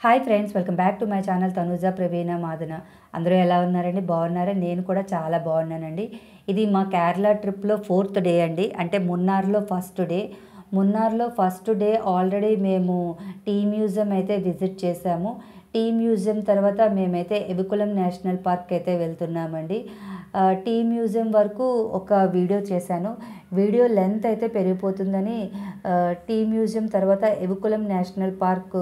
Hi friends, welcome back to my channel Tanuja Praveena Madana. అందరూ ఎలా ఉన్నారండి? బాగున్నారా? నేను కూడా చాలా బాగున్నానండి. ఇది మా కేరళ ట్రిప్లో 4th డే అండి. అంటే మున్నార్లో ఫస్ట్ డే. మున్నార్లో ఫస్ట్ డే ఆల్రెడీ మేము టీ మ్యూజియం అయితే విజిట్ చేసాము. టీ మ్యూజియం తర్వాత మేమైతే ఎవికులం నేషనల్ పార్క్ అయితే వెళ్తున్నామండి. టీ మ్యూజియం వరకు ఒక వీడియో చేశాను. వీడియో లెంత్ అయితే పెరిగిపోతుందని టీ మ్యూజియం తర్వాత ఎవికులం నేషనల్ పార్క్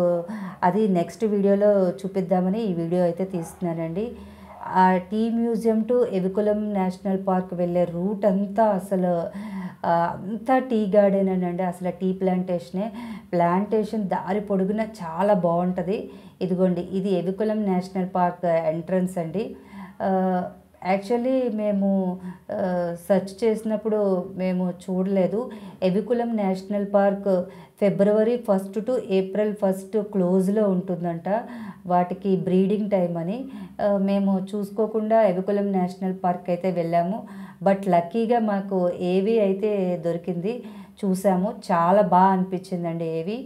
అది నెక్స్ట్ వీడియోలో చూపిద్దామని ఈ వీడియో అయితే తీస్తున్నానండి. ఆ tea museum to Eravikulam national park వెళ్ళే రూట్ అంతా అసలు అంతా టీ గార్డెన్ అండి. అసలు టీ ప్లాంటేషన్ దారి పొడుగున చాలా బాగుంటుంది. ఇదిగోండి, ఇది ఎవికులం నేషనల్ పార్క్ ఎంట్రన్స్ అండి. యాక్చువల్లీ మేము సెర్చ్ చేసినప్పుడు మేము చూడలేదు. Eravikulam national park February 1 to April 1 క్లోజ్లో ఉంటుందంట. వాటికి బ్రీడింగ్ టైం అని మేము చూసుకోకుండా ఎవికులం నేషనల్ పార్క్ అయితే వెళ్ళాము. బట్ లక్కీగా మాకు ఏవి అయితే దొరికింది, చూసాము. చాలా బాగా అనిపించిందండి ఏవి.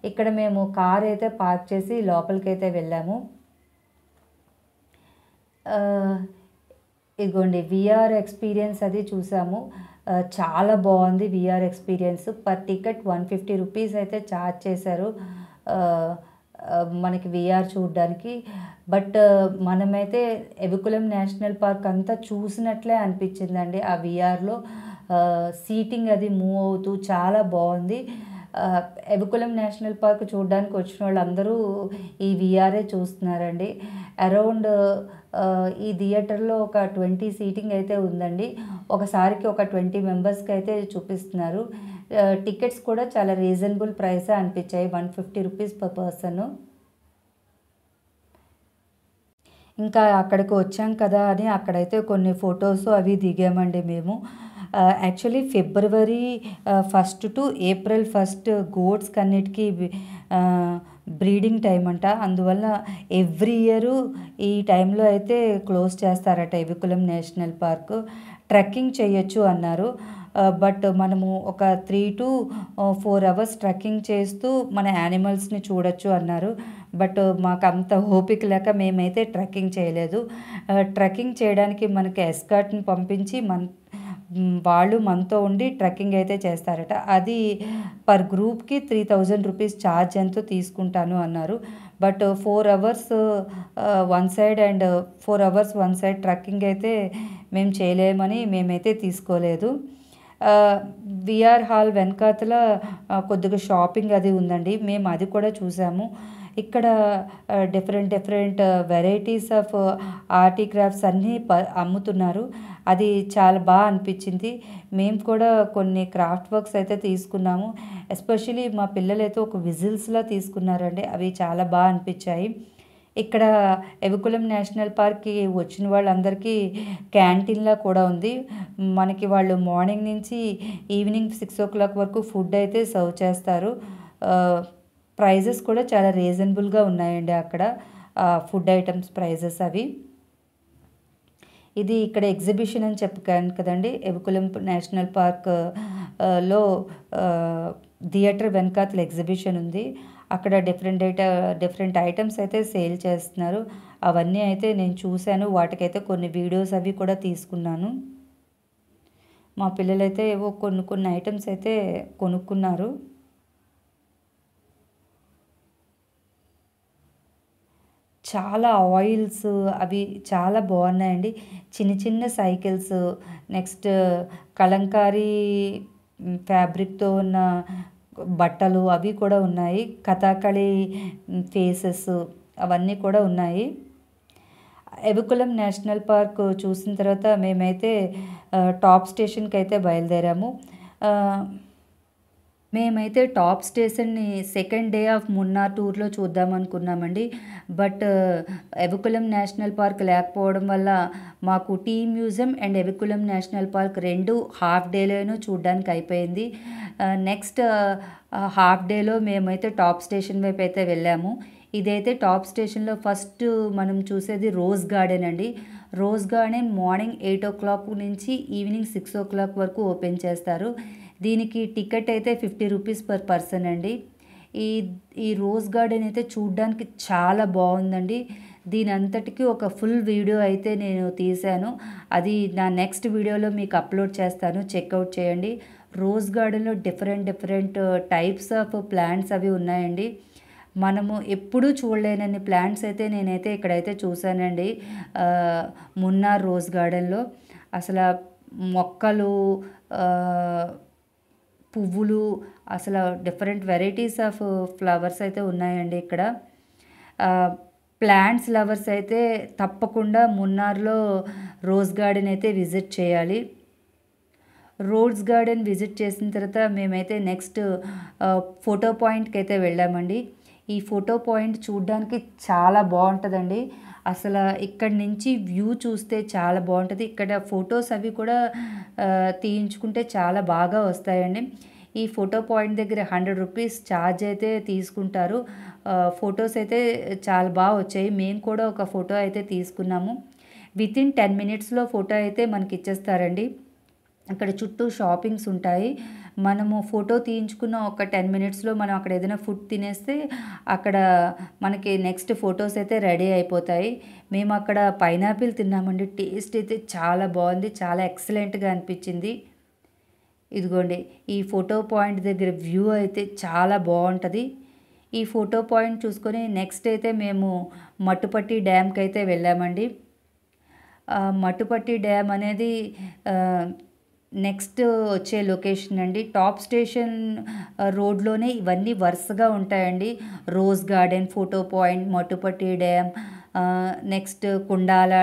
ఇక్కడ మేము కార్ అయితే పార్క్ చేసి లోపలికైతే వెళ్ళాము. ఇదిగోండి, విఆర్ ఎక్స్పీరియన్స్ అది చూసాము. చాలా బాగుంది VR experience. Per ticket 150 rupees అయితే ఛార్జ్ చేశారు మనకి విఆర్ చూడడానికి. బట్ మనమైతే ఎవికులం నేషనల్ పార్క్ అంతా చూసినట్లే అనిపించిందండి. ఆ విఆర్లో సీటింగ్ అది మూవ్ అవుతూ చాలా బాగుంది. ఎవికులం నేషనల్ పార్క్ చూడడానికి వచ్చిన వాళ్ళందరూ ఈ విఆర్ఏ చూస్తున్నారండి. అరౌండ్ ఈ థియేటర్లో ఒక 20 సీటింగ్ అయితే ఉందండి. ఒకసారికి ఒక 20 మెంబర్స్కి అయితే చూపిస్తున్నారు. టికెట్స్ కూడా చాలా రీజనబుల్ ప్రైసే అనిపించాయి, 150 రూపీస్ పర్ పర్సన్. ఇంకా అక్కడికి వచ్చాం కదా అని అక్కడైతే కొన్ని ఫొటోస్ అవి దిగామండి మేము. యాక్చువల్లీ February 1 to April 1 గోట్స్కి అన్నిటికీ బ్రీడింగ్ టైం అంట. అందువల్ల ఎవ్రీ ఇయరు ఈ టైంలో అయితే క్లోజ్ చేస్తారట ఎవికులం నేషనల్ పార్క్. ట్రెక్కింగ్ చేయొచ్చు అన్నారు. బట్ మనము ఒక 3 to 4 అవర్స్ ట్రెక్కింగ్ చేస్తూ మన యానిమల్స్ని చూడొచ్చు అన్నారు. బట్ మాకు అంత ఓపిక లేక మేమైతే ట్రెక్కింగ్ చేయలేదు. ట్రెక్కింగ్ చేయడానికి మనకి ఎస్కార్ట్ని పంపించి వాళ్ళు మనతో ఉండి ట్రెక్కింగ్ అయితే చేస్తారట. అది పర్ గ్రూప్కి 3000 రూపీస్ ఛార్జ్ ఎంతో తీసుకుంటాను అన్నారు. But 4 hours one side and 4 hours one side trekking అయితే మేము చేయలేమని మేమైతే తీసుకోలేదు. విఆర్ హాల్ వెనకాతల కొద్దిగా షాపింగ్ అది ఉందండి. మేము అది కూడా చూసాము. ఇక్కడ different varieties of art crafts అన్నీ అమ్ముతున్నారు. అది చాలా బాగా అనిపించింది. మేము కూడా కొన్ని క్రాఫ్ట్ వర్క్స్ అయితే తీసుకున్నాము. ఎస్పెషలీ మా పిల్లలైతే ఒక విజిల్స్లా తీసుకున్నారండి. అవి చాలా బాగా అనిపించాయి. ఇక్కడ ఎవికులం నేషనల్ పార్క్కి వచ్చిన వాళ్ళందరికీ క్యాంటీన్లా కూడా ఉంది. మనకి వాళ్ళు మార్నింగ్ నుంచి ఈవినింగ్ 6 o'clock వరకు ఫుడ్ అయితే సర్వ్ చేస్తారు. ప్రైజెస్ కూడా చాలా రీజనబుల్గా ఉన్నాయండి అక్కడ ఫుడ్ ఐటమ్స్ ప్రైజెస్ అవి. ఇది ఇక్కడ ఎగ్జిబిషన్ అని చెప్పాను కదండి. ఎవికులం నేషనల్ పార్క్ లో థియేటర్ వెనకాతల ఎగ్జిబిషన్ ఉంది. అక్కడ డిఫరెంట్ ఐటమ్స్ అయితే సేల్ చేస్తున్నారు. అవన్నీ అయితే నేను చూశాను. వాటికైతే కొన్ని వీడియోస్ అవి కూడా తీసుకున్నాను. మా పిల్లలైతే ఏవో కొన్ని ఐటమ్స్ అయితే కొనుక్కున్నారు. చాలా ఆయిల్స్ అవి చాలా బాగున్నాయండి. చిన్న సైకిల్స్, నెక్స్ట్ కలంకారీ ఫ్యాబ్రిక్తో ఉన్న బట్టలు అవి కూడా ఉన్నాయి. కథాకళి ఫేసెస్ అవన్నీ కూడా ఉన్నాయి. ఎవికులం నేషనల్ పార్క్ చూసిన తర్వాత మేమైతే టాప్ స్టేషన్కి అయితే బయలుదేరాము. మేమైతే టాప్ స్టేషన్ని సెకండ్ డే ఆఫ్ మున్నార్ టూర్లో చూద్దాం అనుకున్నామండి. బట్ ఎవికులం నేషనల్ పార్క్ లేకపోవడం వల్ల మాకు tea museum and Eravikulam national park 2 half డేలోనూ చూడడానికి అయిపోయింది. నెక్స్ట్ హాఫ్ డేలో మేమైతే టాప్ స్టేషన్ వైపు అయితే వెళ్ళాము. ఇదైతే టాప్ స్టేషన్లో ఫస్ట్ మనం చూసేది రోజ్ గార్డెన్ అండి. రోజ్ గార్డెన్ మార్నింగ్ 8 o'clock నుంచి ఈవినింగ్ 6 o'clock వరకు ఓపెన్ చేస్తారు. దీనికి టికెట్ అయితే 50 రూపీస్ పర్ పర్సన్ అండి. ఈ ఈ రోజ్ గార్డెన్ అయితే చూడ్డానికి చాలా బాగుందండి. దీని అంతటికి ఒక ఫుల్ వీడియో అయితే నేను తీశాను. అది నా నెక్స్ట్ వీడియోలో మీకు అప్లోడ్ చేస్తాను, చెక్అవుట్ చేయండి. రోజ్ గార్డెన్లో different different types of plants అవి ఉన్నాయండి. మనము ఎప్పుడూ చూడలేనన్ని ప్లాంట్స్ అయితే నేనైతే ఇక్కడైతే చూశానండి. మున్నార్ రోజ్ గార్డెన్లో అసలు మొక్కలు, పువ్వులు, అసలు డిఫరెంట్ వెరైటీస్ ఆఫ్ ఫ్లవర్స్ అయితే ఉన్నాయండి ఇక్కడ. ప్లాంట్స్ లవర్స్ అయితే తప్పకుండా మున్నార్లో రోజ్ గార్డెన్ అయితే విజిట్ చేయాలి. రోజ్ గార్డెన్ విజిట్ చేసిన తర్వాత మేమైతే నెక్స్ట్ ఫోటో పాయింట్కి అయితే వెళ్ళామండి. ఈ ఫోటో పాయింట్ చూడడానికి చాలా బాగుంటుందండి. అసలు ఇక్కడి నుంచి వ్యూ చూస్తే చాలా బాగుంటుంది. ఇక్కడ ఫొటోస్ అవి కూడా తీయించుకుంటే చాలా బాగా వస్తాయండి. ఈ ఫోటో పాయింట్ దగ్గర 100 రూపీస్ ఛార్జ్ అయితే తీసుకుంటారు. ఫొటోస్ అయితే చాలా బాగా వచ్చాయి. మేము కూడా ఒక ఫోటో అయితే తీసుకున్నాము. వితిన్ 10 మినిట్స్లో ఫోటో అయితే మనకి ఇచ్చేస్తారండి. అక్కడ చుట్టూ షాపింగ్స్ ఉంటాయి. మనము ఫోటో తీయించుకున్న ఒక 10 మినిట్స్లో మనం అక్కడ ఏదైనా ఫుడ్ తినేస్తే అక్కడ మనకి నెక్స్ట్ ఫొటోస్ అయితే రెడీ అయిపోతాయి. మేము అక్కడ పైనాపిల్ తిన్నామండి. టేస్ట్ అయితే చాలా బాగుంది, చాలా ఎక్సలెంట్గా అనిపించింది. ఇదిగోండి ఈ ఫోటో పాయింట్ దగ్గర వ్యూ అయితే చాలా బాగుంటుంది. ఈ ఫోటో పాయింట్ చూసుకొని నెక్స్ట్ అయితే మేము మట్టుపట్టి డ్యామ్కి అయితే వెళ్ళామండి. మట్టుపట్టి డ్యామ్ అనేది నెక్స్ట్ వచ్చే లొకేషన్ అండి. టాప్ స్టేషన్ రోడ్లోనే ఇవన్నీ వరుసగా ఉంటాయండి. Rose garden, photo point, Mattupetty dam, next Kundala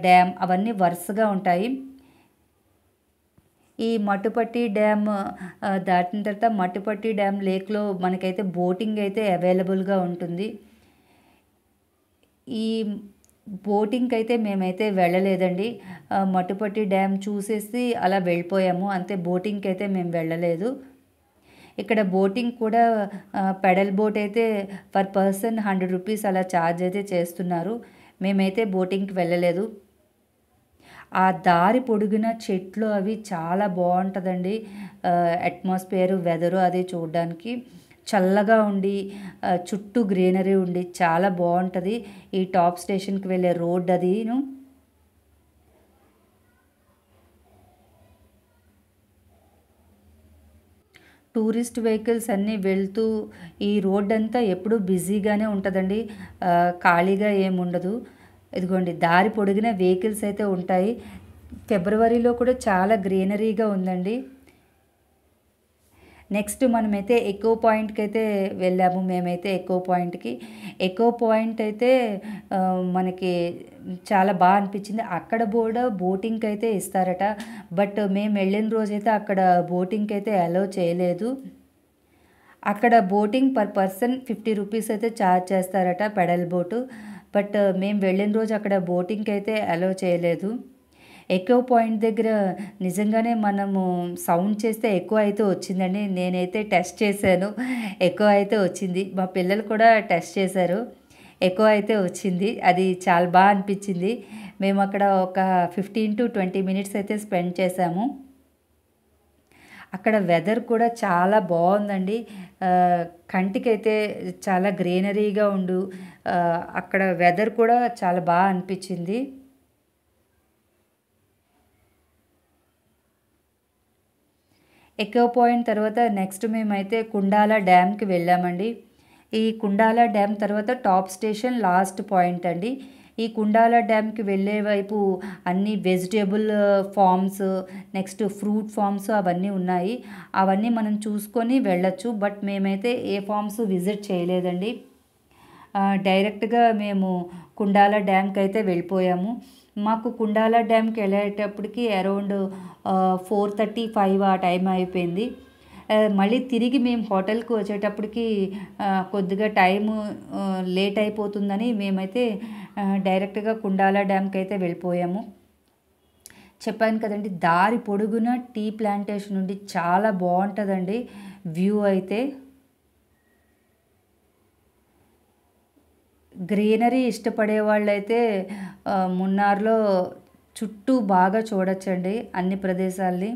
dam, అవన్నీ వరుసగా ఉంటాయి. ఈ మట్టుపట్టి డ్యామ్ దాటిన తర్వాత మట్టుపట్టి డ్యామ్ లేక్లో మనకైతే బోటింగ్ అయితే అవైలబుల్గా ఉంటుంది. ఈ బోటింగ్కి అయితే మేమైతే వెళ్ళలేదండి. మట్టుపట్టి డ్యామ్ చూసేసి అలా వెళ్ళిపోయాము అంతే. బోటింగ్కి అయితే మేము వెళ్ళలేదు. ఇక్కడ బోటింగ్ కూడా పెడల్ బోట్ అయితే పర్ పర్సన్ 100 రూపీస్ అలా ఛార్జ్ అయితే చేస్తున్నారు. మేమైతే బోటింగ్కి వెళ్ళలేదు. ఆ దారి పొడుగున చెట్లు అవి చాలా బాగుంటుందండి. అట్మాస్ఫియర్, వెదరు అది చూడడానికి చల్లగా ఉండి చుట్టూ గ్రీనరీ ఉండి చాలా బాగుంటుంది. ఈ టాప్ స్టేషన్కి వెళ్ళే రోడ్ అదిను. టూరిస్ట్ వెహికల్స్ అన్నీ వెళ్తూ ఈ రోడ్ అంతా ఎప్పుడూ బిజీగానే ఉంటుందండి. ఖాళీగా ఏముండదు. ఇదిగోండి దారి పొడిగిన వెహికల్స్ అయితే ఉంటాయి. ఫిబ్రవరిలో కూడా చాలా గ్రీనరీగా ఉందండి. నెక్స్ట్ మనమైతే ఎకో పాయింట్కి అయితే వెళ్ళాము. మేమైతే ఎకో పాయింట్ అయితే మనకి చాలా బాగా అనిపించింది. అక్కడ కూడా బోటింగ్కి అయితే ఇస్తారట. బట్ మేము వెళ్ళిన రోజైతే అక్కడ బోటింగ్కి అయితే అలౌ చేయలేదు. అక్కడ బోటింగ్ పర్ పర్సన్ 50 రూపీస్ అయితే ఛార్జ్ చేస్తారట, పెడల్ బోటు. బట్ మేము వెళ్ళిన రోజు అక్కడ బోటింగ్కి అయితే అలౌ చేయలేదు. ఎకో పాయింట్ దగ్గర నిజంగానే మనము సౌండ్ చేస్తే ఎక్కువ అయితే వచ్చిందండి. నేనైతే టెస్ట్ చేశాను, ఎక్కువ అయితే వచ్చింది. మా పిల్లలు కూడా టెస్ట్ చేశారు, ఎక్కువ అయితే వచ్చింది. అది చాలా బాగా అనిపించింది. మేము అక్కడ ఒక 15 to 20 మినిట్స్ అయితే స్పెండ్ చేశాము. అక్కడ వెదర్ కూడా చాలా బాగుందండి. కంటికైతే చాలా గ్రీనరీగా ఉండు అక్కడ వెదర్ కూడా చాలా బాగా అనిపించింది. ఎకో పాయింట్ తర్వాత నెక్స్ట్ మేమైతే కుండాల డ్యామ్కి వెళ్ళామండి. ఈ కుండాల డ్యామ్ తర్వాత టాప్ స్టేషన్ లాస్ట్ పాయింట్ అండి. ఈ కుండాల డ్యామ్కి వెళ్ళే వైపు అన్ని vegetable farms, next fruit farms అవన్నీ ఉన్నాయి. అవన్నీ మనం చూసుకొని వెళ్ళొచ్చు. బట్ మేమైతే ఏ ఫార్మ్స్ విజిట్ చేయలేదండి. డైరెక్ట్గా మేము కుండాల డ్యామ్కి అయితే వెళ్ళిపోయాము. మాకు కుండాల డ్యామ్కి వెళ్ళేటప్పటికి అరౌండ్ 4:35 ఆ టైం అయిపోయింది. మళ్ళీ తిరిగి మేము హోటల్కి వచ్చేటప్పటికి కొద్దిగా టైము లేట్ అయిపోతుందని మేమైతే డైరెక్ట్గా కుండాల డ్యామ్కి అయితే వెళ్ళిపోయాము. చెప్పాను కదండి, దారి పొడుగున టీ ప్లాంటేషన్ నుండి చాలా బాగుంటుందండి వ్యూ అయితే. గ్రీనరీ ఇష్టపడే వాళ్ళైతే మున్నార్లో చుట్టూ బాగా చూడొచ్చండి అన్ని ప్రదేశాల్ని.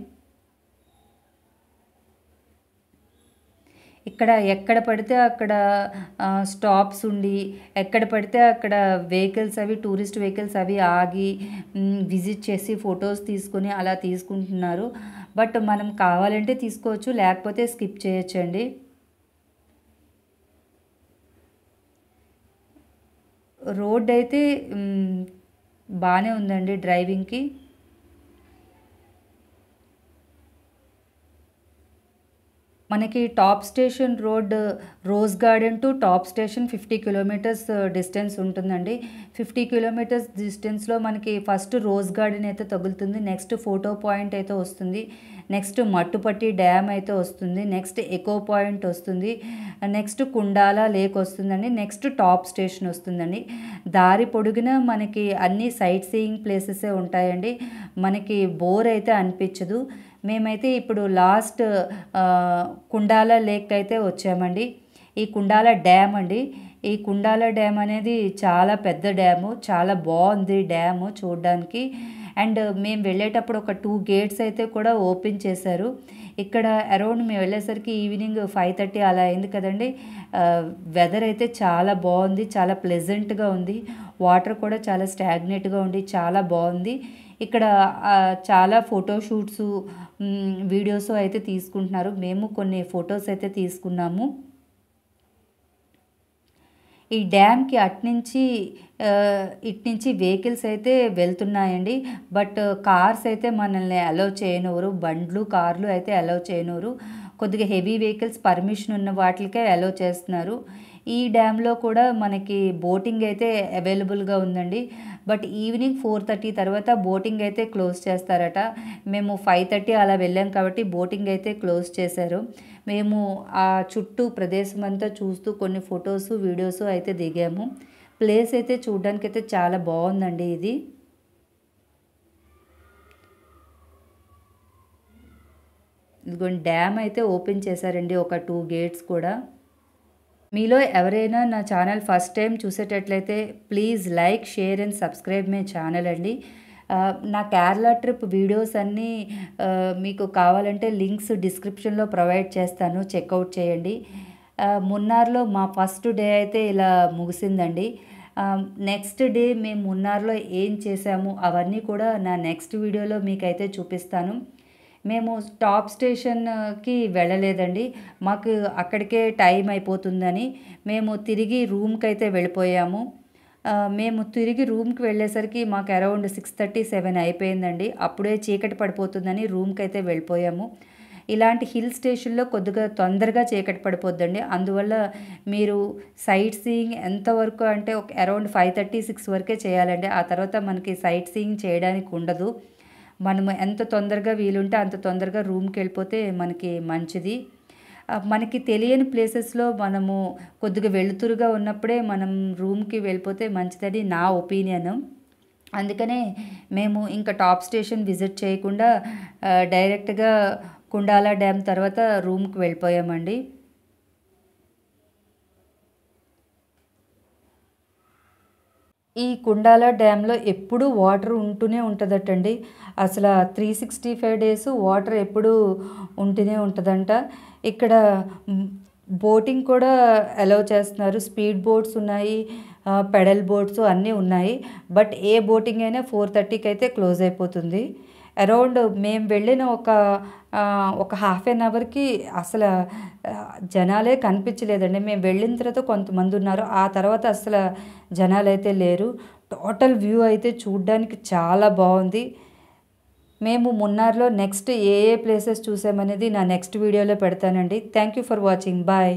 ఇక్కడ ఎక్కడ పడితే అక్కడ స్టాప్స్ ఉండి, ఎక్కడ పడితే అక్కడ వెహికల్స్ అవి టూరిస్ట్ వెహికల్స్ అవి ఆగి విజిట్ చేసి ఫొటోస్ తీసుకొని అలా తీసుకుంటున్నారు. బట్ మనం కావాలంటే తీసుకోవచ్చు, లేకపోతే స్కిప్ చేయొచ్చండి. రోడ్ అయితే బాగానే ఉందండి డ్రైవింగ్కి. మనకి top station road rose garden to top station 50 kilometres distance ఉంటుందండి. 50 కిలోమీటర్స్ డిస్టెన్స్లో మనకి ఫస్ట్ రోజ్ గార్డెన్ అయితే తగులుతుంది, నెక్స్ట్ ఫోటో పాయింట్ అయితే వస్తుంది, నెక్స్ట్ మట్టుపట్టి డ్యామ్ అయితే వస్తుంది, నెక్స్ట్ ఎకో పాయింట్ వస్తుంది, నెక్స్ట్ కుండాల లేక్ వస్తుందండి, నెక్స్ట్ టాప్ స్టేషన్ వస్తుందండి. దారి పొడుగున మనకి అన్ని సైట్ సీయింగ్ ప్లేసెసే ఉంటాయండి. మనకి బోర్ అయితే అనిపించదు. మేమైతే ఇప్పుడు లాస్ట్ కుండాల లేక్ అయితే వచ్చామండి. ఈ కుండాల డ్యామ్ అండి. ఈ కుండాల డ్యామ్ అనేది చాలా పెద్ద డ్యాము, చాలా బాగుంది డ్యాము చూడడానికి. అండ్ మేము వెళ్ళేటప్పుడు ఒక 2 గేట్స్ అయితే కూడా ఓపెన్ చేశారు. ఇక్కడ అరౌండ్ మేము వెళ్ళేసరికి ఈవినింగ్ 5:30 అలా అయింది కదండి. వెదర్ అయితే చాలా బాగుంది, చాలా ప్లెజెంట్గా ఉంది. వాటర్ కూడా చాలా స్టాగ్నేట్గా ఉండి చాలా బాగుంది. ఇక్కడ చాలా ఫోటోషూట్స్ వీడియోస్ అయితే తీసుకుంటున్నారు. మేము కొన్ని ఫొటోస్ అయితే తీసుకున్నాము. ఈ డ్యామ్కి ఇట్నుంచి వెహికల్స్ అయితే వెళ్తున్నాయండి. బట్ కార్స్ అయితే మనల్ని అలౌ చేయనివ్వరు, బండ్లు కార్లు అయితే అలౌ చేయనివ్వరు. కొద్దిగా హెవీ వెహికల్స్ పర్మిషన్ ఉన్న వాటికే అలౌ చేస్తున్నారు. ఈ డ్యామ్లో కూడా మనకి బోటింగ్ అయితే అవైలబుల్గా ఉందండి. బట్ ఈవినింగ్ 4:30 తర్వాత బోటింగ్ అయితే క్లోజ్ చేస్తారట. మేము 5:30 అలా వెళ్ళాం కాబట్టి బోటింగ్ అయితే క్లోజ్ చేశారు. మేము ఆ చుట్టూ ప్రదేశం అంతా చూస్తూ కొన్ని ఫొటోస్ వీడియోస్ అయితే దిగాము. ప్లేస్ అయితే చూడడానికి అయితే చాలా బాగుందండి. ఇది ఇదిగోండి డ్యామ్ అయితే ఓపెన్ చేశారండి, ఒక 2 గేట్స్ కూడా. మీలో ఎవరైనా నా ఛానల్ ఫస్ట్ టైం చూసేటట్లయితే please like, share and subscribe my channel అండి. నా కేరళ ట్రిప్ వీడియోస్ అన్నీ మీకు కావాలంటే లింక్స్ డిస్క్రిప్షన్లో ప్రొవైడ్ చేస్తాను, చెక్అవుట్ చేయండి. మున్నార్లో మా ఫస్ట్ డే అయితే ఇలా ముగిసిందండి. నెక్స్ట్ డే మేము మున్నార్లో ఏం చేసాము అవన్నీ కూడా నా నెక్స్ట్ వీడియోలో మీకైతే చూపిస్తాను. మేము టాప్ స్టేషన్కి వెళ్ళలేదండి. మాకు అక్కడికే టైం అయిపోతుందని మేము తిరిగి రూమ్కి అయితే వెళ్ళిపోయాము. మేము తిరిగి రూమ్కి వెళ్ళేసరికి మాకు అరౌండ్ 6:30, 7 అయిపోయిందండి. అప్పుడే చీకటి పడిపోతుందని రూమ్కి అయితే వెళ్ళిపోయాము. ఇలాంటి హిల్ స్టేషన్లో కొద్దిగా తొందరగా చీకటి పడిపోద్దండి. అందువల్ల మీరు సైట్ సీయింగ్ ఎంతవరకు అంటే ఒక అరౌండ్ 5:30, 6 వరకే చేయాలండి. ఆ తర్వాత మనకి సైట్ సీయింగ్ చేయడానికి ఉండదు. మనము ఎంత తొందరగా వీలుంటే అంత తొందరగా రూమ్కి వెళ్ళిపోతే మనకి మంచిది. మనకి తెలియని ప్లేసెస్లో మనము కొద్దిగా వెలుతురుగా ఉన్నప్పుడే మనం రూమ్కి వెళ్ళిపోతే మంచిదని నా ఒపీనియన్. అందుకనే మేము ఇంకా టాప్ స్టేషన్ విజిట్ చేయకుండా డైరెక్ట్గా కుండాల డ్యామ్ తర్వాత రూమ్కి వెళ్ళిపోయామండి. ఈ కుండాల డ్యామ్లో ఎప్పుడూ వాటర్ ఉంటూనే ఉంటుందటండి. అసలు 365 డేస్ వాటర్ ఎప్పుడూ ఉంటూనే ఉంటుందంట. ఇక్కడ బోటింగ్ కూడా అలౌ చేస్తున్నారు. స్పీడ్ బోట్స్ ఉన్నాయి, పెడల్ బోట్స్ అన్నీ ఉన్నాయి. బట్ ఏ బోటింగ్ అయినా 4:30కి అయితే క్లోజ్ అయిపోతుంది. అరౌండ్ మేము వెళ్ళిన ఒక హాఫ్ అన్ అవర్కి అసలు జనాలే కనిపించలేదండి. మేము వెళ్ళిన తర్వాత కొంతమంది ఉన్నారు, ఆ తర్వాత అసలు జనాలైతే లేరు. టోటల్ వ్యూ అయితే చూడడానికి చాలా బాగుంది. మేము మున్నార్లో నెక్స్ట్ ఏ ప్లేసెస్ చూసామనేది నా నెక్స్ట్ వీడియోలో పెడతానండి. Thank you for watching. Bye.